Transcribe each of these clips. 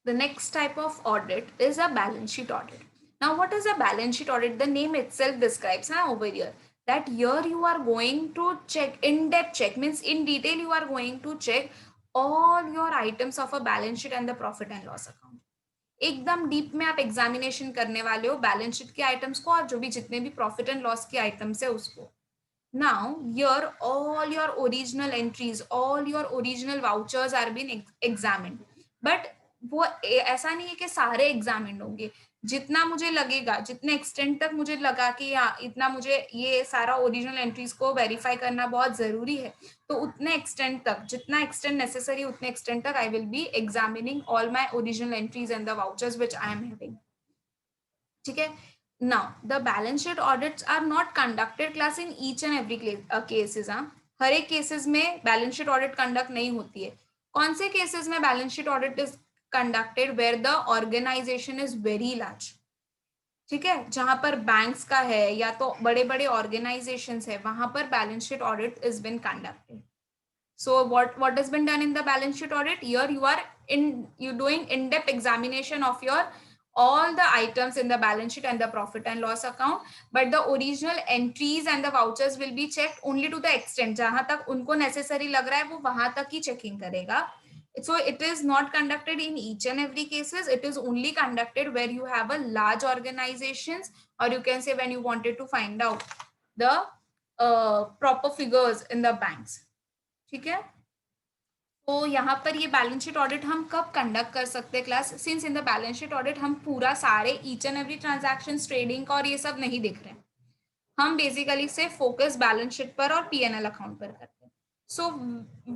the next type of audit is a balance sheet audit. Now, what is a balance sheet audit? The name itself describes over here that here you are going to check, in-depth check means in detail you are going to check all your items of a balance sheet and the profit and loss account. एकदम deep में आप examination करने वाले हो balance sheet के items को और जो भी जितने भी प्रॉफिट एंड लॉस के आइटम्स है उसको. Now, here all your original entries, all your original vouchers are being examined. But वो ऐसा नहीं है कि सारे एग्जामिन होंगे. जितना मुझे लगेगा, जितने एक्सटेंट तक मुझे लगा कि इतना मुझे ये सारा ओरिजिनल एंट्रीज को वेरीफाई करना बहुत जरूरी है, तो उतने एक्सटेंट तक, जितना एक्सटेंट नेसेसरी उतने एक्सटेंट तक I will be examining all my original entries and the vouchers which I am having. ठीक है. Now, the balance sheet audits are not conducted class in each and every cases. हर एक cases में balance sheet audit conduct नहीं होती है. कौन से cases में balance sheet audit is conducted? Where the organisation is very large. ठीक है, जहां पर बैंक्स का है या तो बड़े बड़े ऑर्गेनाइजेशंस है, वहां पर balance sheet audit is been conducted. So what has been done in the balance sheet audit? Here you doing in-depth examination of your all the items in the balance sheet and the profit and loss account, but the original entries and the vouchers will be checked only to the extent जहां तक उनको necessary लग रहा है वो वहां तक ही checking करेगा. So it is not conducted in each and every cases. It is only conducted where you have a large organizations, or you can say when you wanted to find out the proper figures in the banks. ठीक है. तो यहाँ पर ये balance sheet audit हम कब conduct कर सकते हैं class? Since in the balance sheet audit हम पूरा सारे each and every transaction trading का और ये सब नहीं देख रहे हैं. हम बेसिकली से फोकस बैलेंस शीट पर और पीएनएल अकाउंट पर करते हैं. So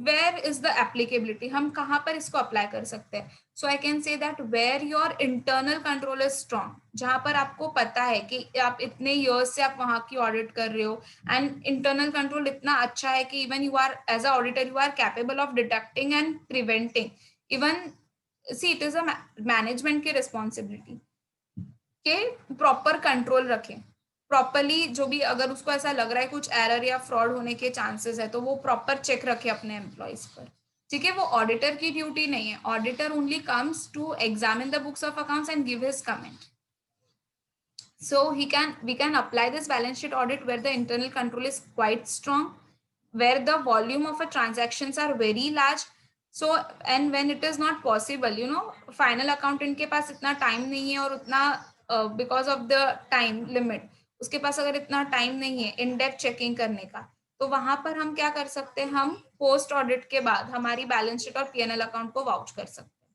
where is the applicability? हम कहाँ पर इसको अप्लाई कर सकते हैं? So I can say that where your internal control is strong, जहां पर आपको पता है कि आप इतने ईयर्स से आप वहां की ऑडिट कर रहे हो एंड इंटरनल कंट्रोल इतना अच्छा है कि even you are as a auditor you are capable of detecting and preventing. Even see it is a management की रिस्पॉन्सिबिलिटी के प्रॉपर कंट्रोल रखें प्रॉपरली. जो भी अगर उसको ऐसा लग रहा है कुछ एरर या फ्रॉड होने के चांसेस है तो वो प्रॉपर चेक रखे अपने एम्प्लॉयज पर. ठीक है, वो ऑडिटर की ड्यूटी नहीं है. Auditor only comes to examine the books of accounts and give his comment. So we can apply this balance sheet audit where the internal control is quite strong, where the volume of a transactions are very large. So and when it is not possible, final accountant के पास इतना time नहीं है और उतना because of the time limit उसके पास अगर इतना time नहीं है इन डेप्थ चेकिंग करने का, तो वहां पर हम क्या कर सकते हैं? हम पोस्ट ऑडिट के बाद हमारी बैलेंस शीट और पीएनएल अकाउंट को वाउच कर सकते हैं.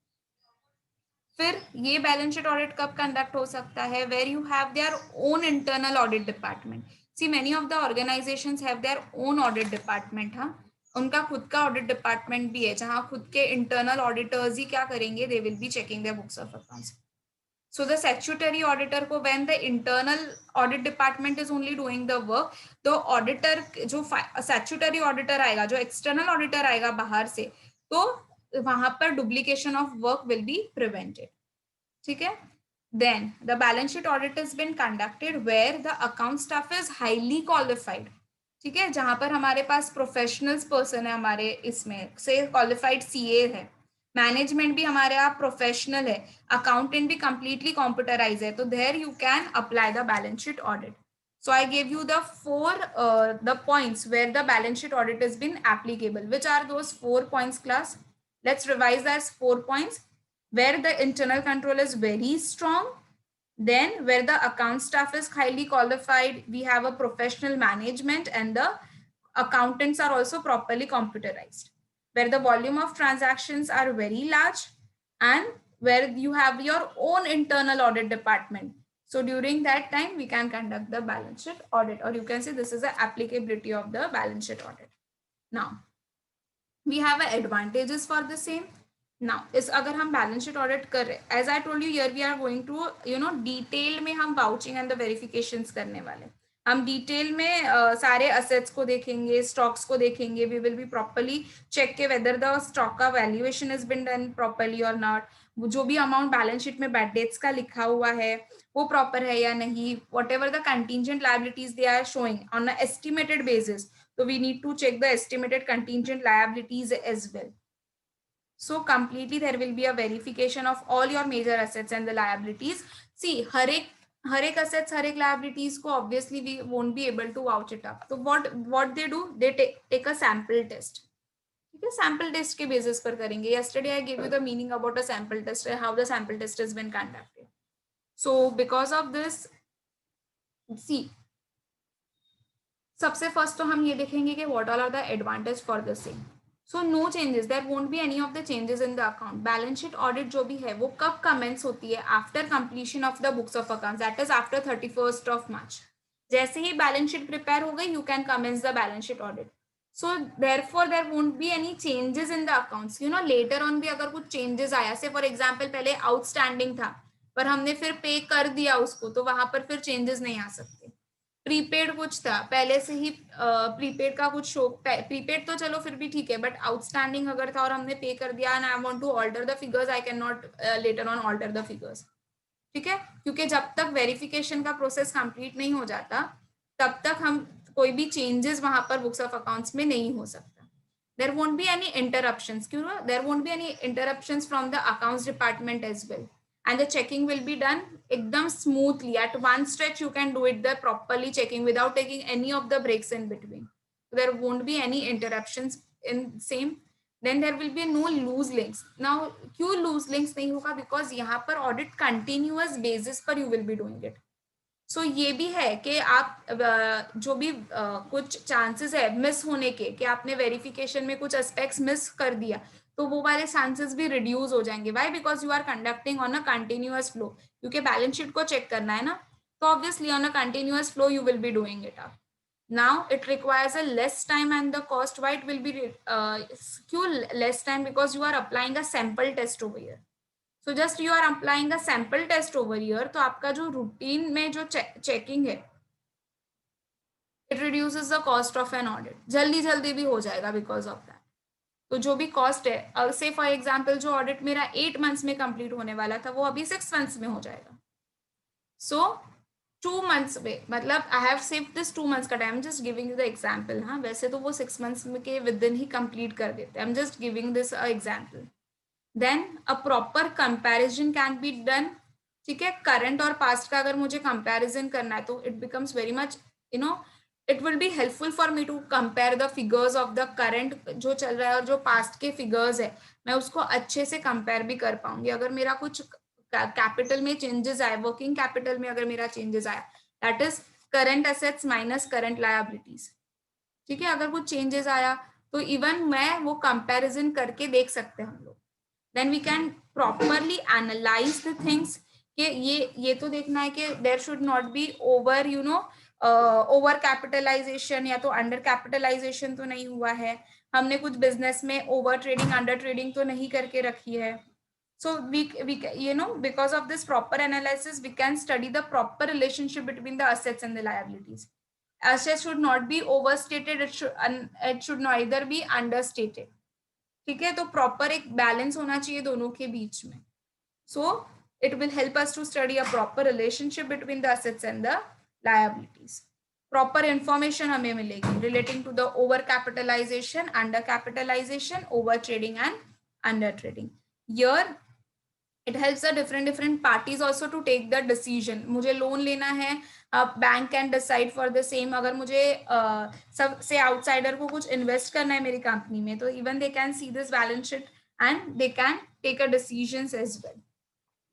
फिर ये बैलेंस शीट ऑडिट कब कंडक्ट हो सकता है? Where you have their own internal audit department. See many of the organisations have their own audit department. हाँ, उनका खुद का ऑडिट डिपार्टमेंट भी है जहां खुद के इंटरनल ऑडिटर्स ही क्या करेंगे? They will be checking their books of accounts. So the statutory auditor को when the internal audit department is only doing the work, तो auditor जो statutory auditor आएगा, जो external auditor आएगा बाहर से, तो वहां पर duplication of work will be prevented. ठीक है. Then the balance sheet audit has been conducted where the account staff is highly qualified. ठीक है, जहां पर हमारे पास प्रोफेशनल्स पर्सन है, हमारे इसमें से क्वालिफाइड सीए है, मैनेजमेंट भी हमारे यहाँ प्रोफेशनल है, अकाउंटेंट भी कंप्लीटली कंप्यूटराइज है, तो there you can apply the balance sheet audit. So I gave you the points where the balance sheet audit has been applicable. Which are those 4 points, class? Let's revise as 4 points. Where the internal control is very strong, then where the account staff is highly qualified, we have a professional management and the accountants are also properly computerized, where the volume of transactions are very large, and where you have your own internal audit department. So during that time, we can conduct the balance sheet audit, or you can say this is the applicability of the balance sheet audit. Now, we have advantages for the same. Now, इस अगर हम balance sheet audit कर रहे, as I told you here we are going to detail में हम vouching and the verifications करने वाले. हम डिटेल में सारे असेट्स को देखेंगे, स्टॉक्स को देखेंगे. We will be properly check के वेदर द स्टॉक का valuation is been done properly और नॉट. जो भी अमाउंट बैलेंस शीट में बैड डेट्स का लिखा हुआ है वो प्रॉपर है या नहीं. Whatever the contingent liabilities they are showing on a estimated basis, so we need to check the estimated contingent liabilities as well. So completely there will be a verification of all your major assets and the liabilities. See, हर एक assets, हर एक liabilities को obviously we won't be able to vouch it up. So what they do, they take a sample test. ठीक है, sample test के basis पर करेंगे. Yesterday I gave you the meaning about a sample test, how the sample test has been conducted. So because of this, see, सबसे first तो हम ये देखेंगे कि what all are the advantage for the same. So no changes, there won't be any of the changes in the account. Balance sheet audit जो भी है वो कब commence होती है? After completion of the books of accounts, that is after 31st of March. जैसे ही balance sheet prepare हो गई, you can commence the balance sheet audit. So therefore there won't be any changes in the accounts. You know, later on भी अगर कुछ changes आया, से for example पहले outstanding था पर हमने फिर पे कर दिया उसको, तो वहां पर फिर changes नहीं आ सकते. प्रीपेड कुछ था पहले से ही, प्रीपेड का कुछ शो, प्रीपेड तो चलो फिर भी ठीक है, बट आउटस्टैंडिंग अगर था और हमने पे कर दिया and I want to alter the figures, I can not later on alter the figures. ठीक है, क्योंकि जब तक वेरिफिकेशन का प्रोसेस कंप्लीट नहीं हो जाता तब तक हम कोई भी चेंजेस वहां पर बुक्स ऑफ अकाउंट्स में नहीं हो सकता. There won't be any interruptions, क्यों? There won't be any interruptions from the accounts department as well, and the checking will be done ekdam smoothly. At one stretch you can do it the properly checking without taking any of the breaks in between. So there won't be any interruptions in same. Then there will be no loose links. Now क्यों loose links नहीं होगा? Because यहाँ पर audit continuous basis पर you will be doing it. सो ये भी है कि आप जो भी कुछ चांसेस है मिस होने के, कि आपने वेरिफिकेशन में कुछ एस्पेक्ट्स मिस कर दिया, तो वो वाले चांसेस भी रिड्यूस हो जाएंगे. Why? Because you are conducting on a continuous flow, क्योंकि बैलेंस शीट को चेक करना है ना, तो obviously on a continuous flow you will be doing it up. Now it requires a less time and the cost. Why it will be क्यों less time? Because you are applying a sample test over here. So just you are applying a sample test over here, तो आपका जो routine में जो checking है, it reduces the cost of an audit. जल्दी जल्दी भी हो जाएगा बिकॉज ऑफ दैट. तो जो भी कॉस्ट है, से फॉर एग्जाम्पल जो ऑडिट मेरा 8 मंथ्स में कंप्लीट होने वाला था वो अभी 6 मंथ्स में हो जाएगा. सो 2 मंथ्स में, मतलब I have save this 2 months का time, just giving the example. हाँ, वैसे तो वो 6 मंथ्स में के विद इन ही कंप्लीट कर देते हैं. I am just giving this example. Then a proper comparison can be done. ठीक है, करंट और पास्ट का अगर मुझे कंपैरिजन करना है तो it becomes very much, you know, it will be helpful for me to compare the figures of the current जो चल रहा है और जो पास्ट के फिगर्स है, मैं उसको अच्छे से कंपेयर भी कर पाऊंगी. अगर मेरा कुछ कैपिटल में चेंजेस आए, वर्किंग कैपिटल में अगर मेरा चेंजेस आया, that is current assets minus current liabilities. ठीक है, अगर कुछ चेंजेस आया तो इवन मैं वो कंपैरिजन करके देख सकते हैं हम लोग. then we can properly analyze the things कि ये तो देखना है कि there should not be over, you know, over capitalization या तो under capitalization तो नहीं हुआ है, हमने कुछ बिजनेस में ओवर ट्रेडिंग अंडर ट्रेडिंग तो नहीं करके रखी है. So we you know, because of this proper analysis we can study the proper relationship between the assets and the liabilities. Assets should not be overstated, it should neither be understated. ठीक है, तो proper एक balance होना चाहिए दोनों के बीच में. So it will help us to study a proper relationship between the assets and the liabilities. Proper information हमें मिलेगी relating to the over capitalisation, under capitalisation, over trading and under trading. Here it helps the different parties also to take the decision. मुझे loan लेना है, bank can decide for the same. अगर मुझे सबसे outsider को कुछ invest करना है मेरी कंपनी में, तो even they can see this balance sheet and they can take a decisions as well.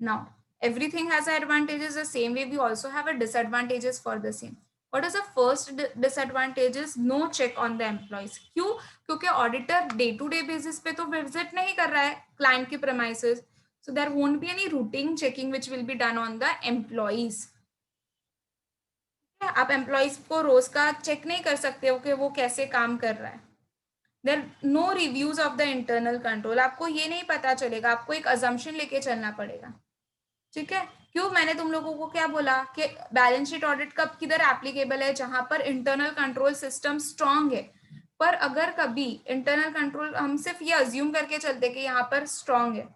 Now everything has advantages, the same way we also have a disadvantages for the same. What is the first disadvantage is no check on the employees. क्यों? क्योंकि auditor day to day basis पे तो visit नहीं कर रहा है client की premises. So there won't be any routine checking which will be done on the employees. आप एम्प्लॉइज को रोज का चेक नहीं कर सकते हो कि वो कैसे काम कर रहा है. There no reviews of the internal control. आपको ये नहीं पता चलेगा, आपको एक अजम्पशन लेके चलना पड़ेगा. ठीक है, क्यों? मैंने तुम लोगों को क्या बोला कि बैलेंस शीट ऑडिट कब किधर एप्लीकेबल है? जहां पर इंटरनल कंट्रोल सिस्टम स्ट्रांग है. पर अगर कभी इंटरनल कंट्रोल, हम सिर्फ ये अज्यूम करके चलते कि यहाँ पर स्ट्रांग है,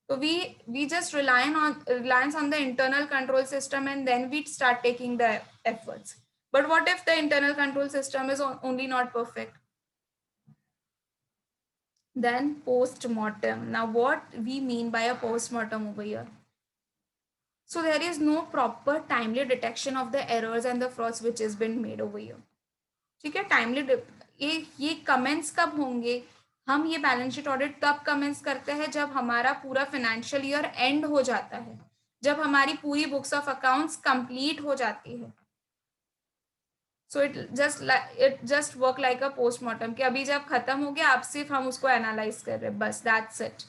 so we just reliance on the internal control system and then we start taking the efforts. But what if the internal control system is only not perfect? Then post-mortem. Now what we mean by a post-mortem over here? So there is no proper timely detection of the errors and the frauds which has been made over here. ठीक है, timely ये comments कब होंगे? हम ये balance sheet audit तब comments करते हैं जब हमारा पूरा फाइनेंशियल ईयर एंड हो जाता है, जब हमारी पूरी बुक्स ऑफ अकाउंट्स कंप्लीट हो जाती है. So it just work like a postmortem कि अभी जब खत्म हो गया, अब सिर्फ हम उसको एनालाइज कर रहे हैं, बस दैट्स इट.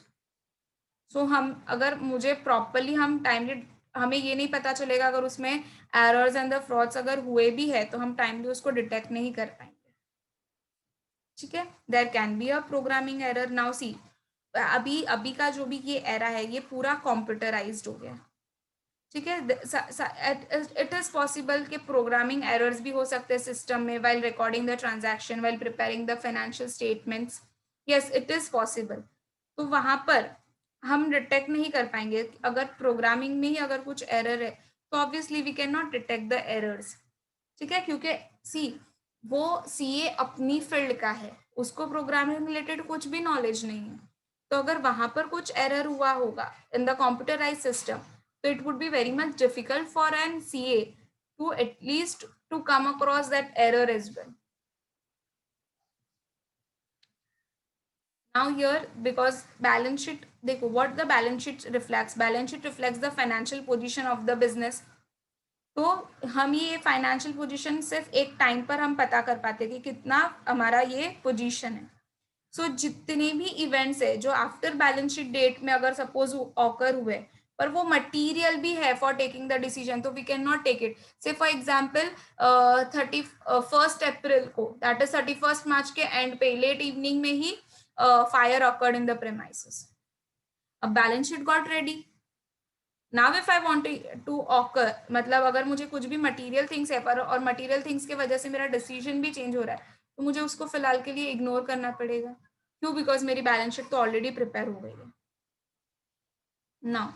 सो हम अगर मुझे प्रॉपरली हम टाइमली, हमें ये नहीं पता चलेगा अगर उसमें एरर्स एंड द फ्रॉड्स अगर हुए भी है तो हम टाइमली उसको डिटेक्ट नहीं कर पाएंगे. ठीक है, there can be a programming error. Now see, अभी अभी का जो भी ये एरा है ये पूरा कंप्यूटराइज्ड हो गया. ठीक है, इट इज पॉसिबल कि प्रोग्रामिंग एरर्स भी हो सकते हैं सिस्टम में while recording the transaction, while preparing the financial statements. Yes, it is possible. तो वहां पर हम डिटेक्ट नहीं कर पाएंगे. अगर प्रोग्रामिंग में ही अगर कुछ एरर है तो obviously we can not detect the errors. ठीक है, क्योंकि सी, वो सीए अपनी फील्ड का है, उसको प्रोग्रामिंग रिलेटेड कुछ भी नॉलेज नहीं है. तो अगर वहां पर कुछ एरर हुआ होगा इन द कंप्यूटराइज सिस्टम, तो it would be very much difficult for an CA to at least to come across that error as well. Now here, because balance sheet, देखो what the balance sheet reflects. Balance sheet reflects the financial position of the business. तो हम ये financial position सिर्फ एक time पर हम पता कर पाते कि कितना हमारा ये पोजीशन है. सो जितने भी इवेंट्स है जो आफ्टर बैलेंस शीट डेट में अगर सपोज ऑकर हुए पर वो मटीरियल भी है फॉर टेकिंग द डिसीजन, तो we can not take it. Say for example 31 अप्रैल को, दैट इज 31 मार्च के एंड पे लेट इवनिंग में ही fire occurred in the premises. A balance sheet got ready. Now if I want to occur, मतलब अगर मुझे कुछ भी मटेरियल थिंग्स है पर और मटेरियल थिंग्स की वजह से मेरा डिसीजन भी चेंज हो रहा है, तो मुझे उसको फिलहाल के लिए इग्नोर करना पड़ेगा. क्यों? बिकॉज मेरी बैलेंस शीट तो ऑलरेडी प्रिपेयर हो गई है. Now,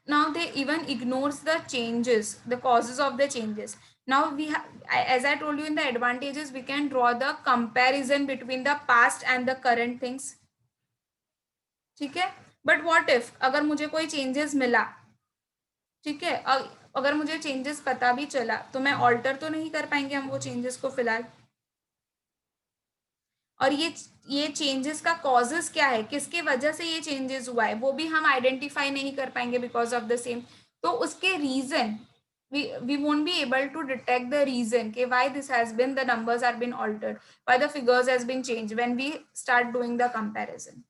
now they even ignores the changes, the causes of the changes. Now we have, as I told you in the advantages, we can draw the comparison between the past and the current things. ठीक है, but what if अगर मुझे कोई changes मिला, ठीक है, अगर मुझे चेंजेस पता भी चला तो मैं ऑल्टर तो नहीं कर पाएंगे हम वो चेंजेस को फिलहाल. और ये चेंजेस का कॉजेस क्या है, किसके वजह से ये चेंजेस हुआ है, वो भी हम आइडेंटिफाई नहीं कर पाएंगे बिकॉज ऑफ द सेम. तो उसके reason, we won't be able to detect the reason कि why this has been, the numbers are been altered, why the figures has been changed when we start doing the comparison.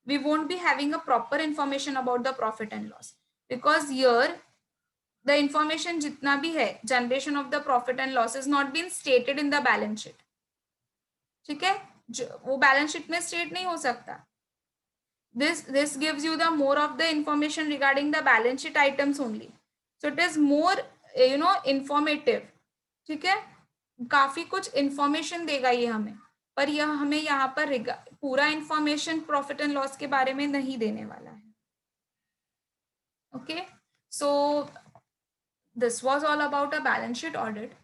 We won't be having a proper information about the profit and loss, because here the information जितना भी है, generation of the profit and loss is not been stated in the balance sheet. ठीक है, वो balance sheet में state नहीं हो सकता. this gives you the more of the information regarding the balance sheet items only. So it is more informative. ठीक है, काफी कुछ इंफॉर्मेशन देगा ये हमें, पर यह हमें यहाँ पर पूरा इंफॉर्मेशन प्रॉफिट एंड लॉस के बारे में नहीं देने वाला है. Okay, so this was all about a balance sheet audit.